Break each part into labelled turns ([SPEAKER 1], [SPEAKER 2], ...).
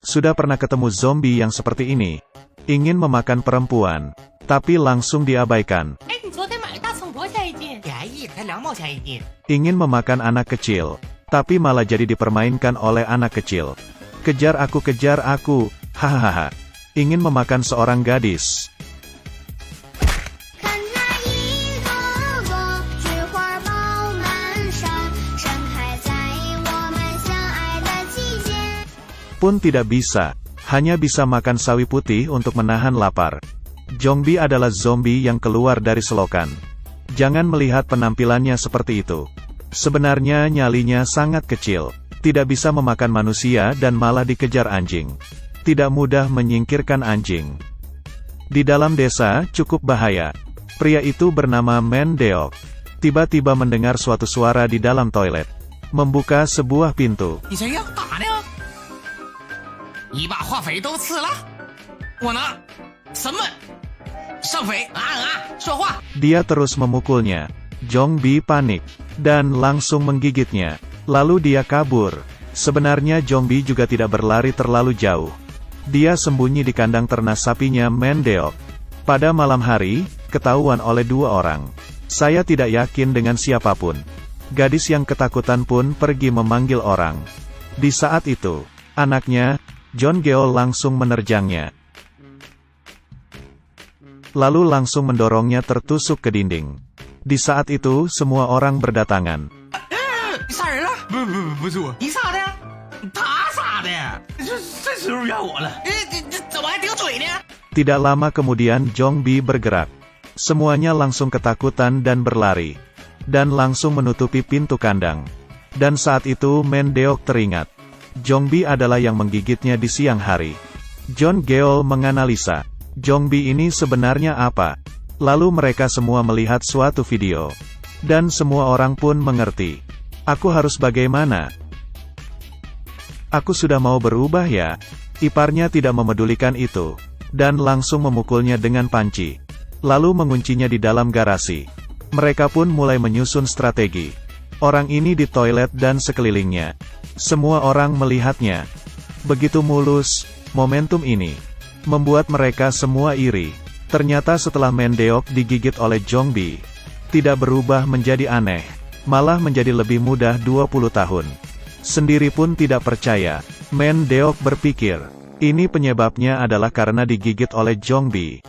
[SPEAKER 1] Sudah pernah ketemu zombie yang seperti ini. Ingin memakan perempuan, tapi langsung diabaikan.
[SPEAKER 2] 哎，你昨天买大葱多少钱一斤？便宜，才2毛钱一斤。
[SPEAKER 1] Ingin memakan anak kecil, tapi malah jadi dipermainkan oleh anak kecil. Kejar aku, hahaha. Ingin memakan seorang gadis.
[SPEAKER 3] 看那一朵朵菊花爆满山，盛开在我们相爱的季节。
[SPEAKER 1] Pun tidak bisa, hanya bisa makan sawi putih untuk menahan lapar. Jongbi adalah zombie yang keluar dari selokan. Jangan melihat penampilannya seperti itu. Sebenarnya nyalinya sangat kecil, tidak bisa memakan manusia dan malah dikejar anjing. Tidak mudah menyingkirkan anjing. Di dalam desa, cukup bahaya. Pria itu bernama Mendeok. Tiba-tiba mendengar suatu suara di dalam toilet. Membuka sebuah pintu.
[SPEAKER 2] 你谁呀？干啥呢？你把化肥都吃了？我呢？什么？上肥说话！
[SPEAKER 1] Dia terus memukulnya. Jongbi panik, dan langsung menggigitnya. Lalu dia kabur. Sebenarnya Jongbi juga tidak berlari terlalu jauh. Dia sembunyi di kandang ternak sapinya Mendeok. Pada malam hari, ketahuan oleh 2 orang. Saya tidak yakin dengan siapapun. Gadis yang ketakutan pun pergi memanggil orang. Di saat itu, anaknya, John Geo langsung menerjangnya. Lalu langsung mendorongnya tertusuk ke dinding. Di saat itu, semua orang berdatangan.
[SPEAKER 2] 你杀人了？不是我。你杀的？他杀的。这时候怨我了。这怎么还顶嘴呢？
[SPEAKER 1] Tidak lama kemudian Jongbi bergerak. Semuanya langsung ketakutan dan berlari. Dan langsung menutupi pintu kandang. Dan saat itu Mendeok teringat. Jongbi adalah yang menggigitnya di siang hari. John Geol menganalisa. Jongbi ini sebenarnya apa? Lalu mereka semua melihat suatu video. Dan semua orang pun mengerti. Aku harus bagaimana? Aku sudah mau berubah ya? Iparnya tidak memedulikan itu. Dan langsung memukulnya dengan panci. Lalu menguncinya di dalam garasi. Mereka pun mulai menyusun strategi. Orang ini di toilet dan sekelilingnya. Semua orang melihatnya. Begitu mulus, momentum ini membuat mereka semua iri. Ternyata setelah Mendeok digigit oleh Jongbi, tidak berubah menjadi aneh, malah menjadi lebih mudah 20 tahun. Sendiri pun tidak percaya. Mendeok berpikir, ini penyebabnya adalah karena digigit oleh Jongbi.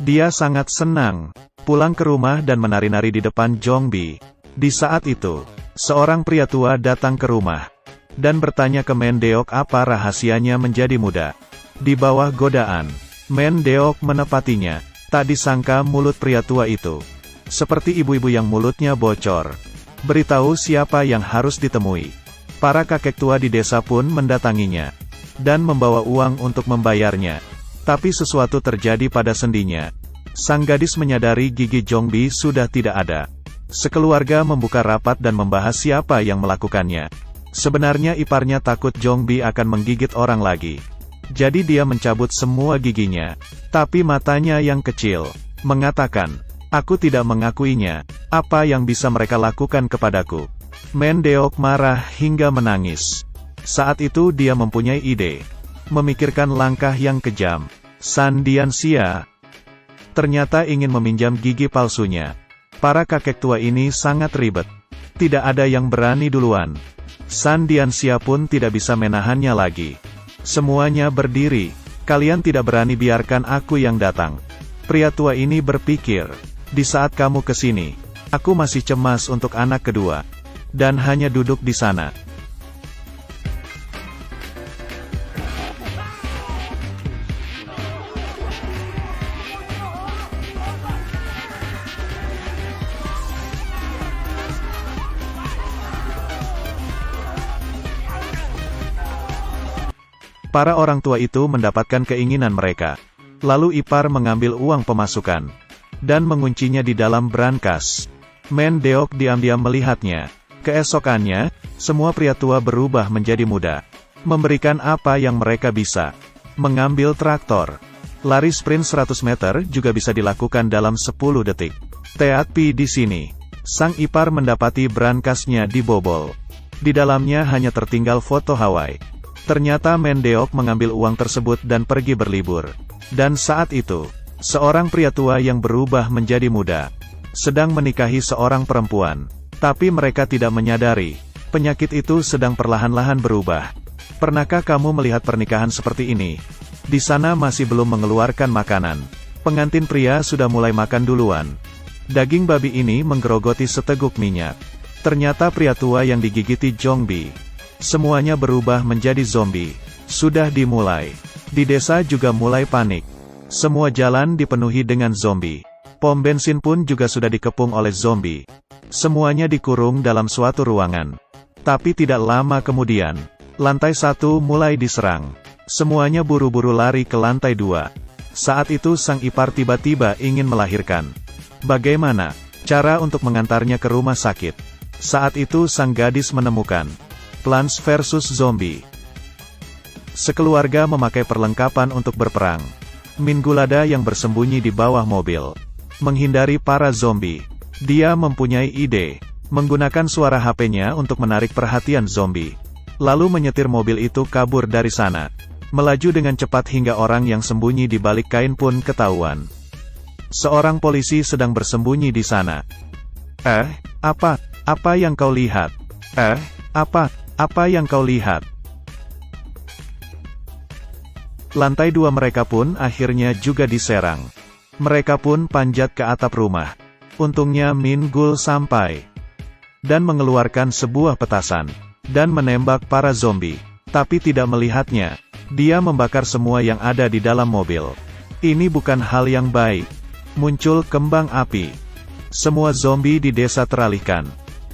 [SPEAKER 1] Dia sangat senang, pulang ke rumah dan menari-nari di depan Jongbi. Di saat itu, seorang pria tua datang ke rumah, dan bertanya ke Mendeok apa rahasianya menjadi muda. Di bawah godaan, Mendeok menepatinya. Tak disangka mulut pria tua itu seperti ibu-ibu yang mulutnya bocor. Beritahu siapa yang harus ditemui. Para kakek tua di desa pun mendatanginya dan membawa uang untuk membayarnya. Tapi sesuatu terjadi pada sendinya. Sang gadis menyadari gigi Jongbi sudah tidak ada. Sekeluarga membuka rapat dan membahas siapa yang melakukannya. Sebenarnya iparnya takut Jongbi akan menggigit orang lagi. Jadi dia mencabut semua giginya. Tapi matanya yang kecil mengatakan, aku tidak mengakuinya. Apa yang bisa mereka lakukan kepadaku? Mendeok marah hingga menangis. Saat itu dia mempunyai ide. Memikirkan langkah yang kejam. Sandiansia ternyata ingin meminjam gigi palsunya. Para kakek tua ini sangat ribet. Tidak ada yang berani duluan. Sandiansia pun tidak bisa menahannya lagi. Semuanya berdiri. Kalian tidak berani biarkan aku yang datang. Pria tua ini berpikir, di saat kamu kesini, aku masih cemas untuk anak kedua. Dan hanya duduk di sana. Para orang tua itu mendapatkan keinginan mereka. Lalu ipar mengambil uang pemasukan dan menguncinya di dalam brankas. Mendeok diam-diam melihatnya. Keesokannya, semua pria tua berubah menjadi muda. Memberikan apa yang mereka bisa. Mengambil traktor. Lari sprint 100 meter juga bisa dilakukan dalam 10 detik. Tapi di sini, sang ipar mendapati brankasnya dibobol. Di dalamnya hanya tertinggal foto Hawaii. Ternyata Mendeok mengambil uang tersebut dan pergi berlibur. Dan saat itu, seorang pria tua yang berubah menjadi muda, sedang menikahi seorang perempuan. Tapi mereka tidak menyadari, penyakit itu sedang perlahan-lahan berubah. Pernahkah kamu melihat pernikahan seperti ini? Di sana masih belum mengeluarkan makanan. Pengantin pria sudah mulai makan duluan. Daging babi ini menggerogoti seteguk minyak. Ternyata pria tua yang digigiti Jongbi. Semuanya berubah menjadi zombie. Sudah dimulai. Di desa juga mulai panik. Semua jalan dipenuhi dengan zombie. Pom bensin pun juga sudah dikepung oleh zombie. Semuanya dikurung dalam suatu ruangan. Tapi tidak lama kemudian, lantai 1 mulai diserang. Semuanya buru-buru lari ke lantai 2. Saat itu sang ipar tiba-tiba ingin melahirkan. Bagaimana cara untuk mengantarnya ke rumah sakit? Saat itu sang gadis menemukan Plants vs Zombie. Sekeluarga memakai perlengkapan untuk berperang. Minggulada yang bersembunyi di bawah mobil, menghindari para zombie. Dia mempunyai ide, menggunakan suara HP-nya untuk menarik perhatian zombie. Lalu menyetir mobil itu kabur dari sana. Melaju dengan cepat hingga orang yang sembunyi di balik kain pun ketahuan. Seorang polisi sedang bersembunyi di sana. Apa yang kau lihat? Apa yang kau lihat? Lantai 2 mereka pun akhirnya juga diserang. Mereka pun panjat ke atap rumah. Untungnya Min Gul sampai dan mengeluarkan sebuah petasan dan menembak para zombie, tapi tidak melihatnya. Dia membakar semua yang ada di dalam mobil. Ini bukan hal yang baik. Muncul kembang api. Semua zombie di desa teralihkan.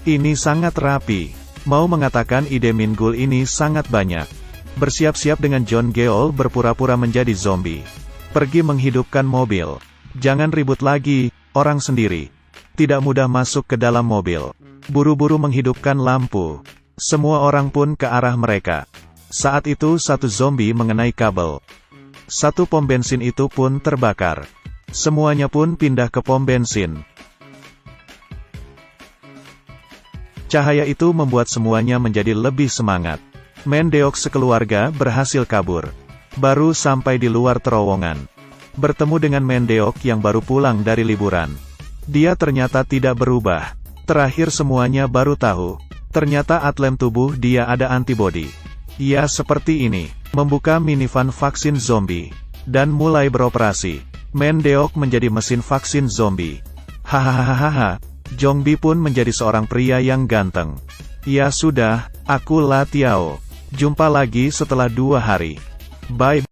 [SPEAKER 1] Ini sangat rapi. Mau mengatakan ide Min Gul ini sangat banyak. Bersiap-siap dengan John Geol berpura-pura menjadi zombie. Pergi menghidupkan mobil. Jangan ribut lagi, orang sendiri. Tidak mudah masuk ke dalam mobil. Buru-buru menghidupkan lampu. Semua orang pun ke arah mereka. Saat itu satu zombie mengenai kabel. Satu pom bensin itu pun terbakar. Semuanya pun pindah ke pom bensin. Cahaya itu membuat semuanya menjadi lebih semangat. Mendeok sekeluarga berhasil kabur. Baru sampai di luar terowongan, bertemu dengan Mendeok yang baru pulang dari liburan. Dia ternyata tidak berubah. Terakhir semuanya baru tahu, ternyata atlem tubuh dia ada antibodi. Ya seperti ini, membuka minivan vaksin zombie, dan mulai beroperasi. Mendeok menjadi mesin vaksin zombie. Hahaha, Jongbi pun menjadi seorang pria yang ganteng. Ya sudah, aku La Tiao. Jumpa lagi setelah 2 hari. Bye.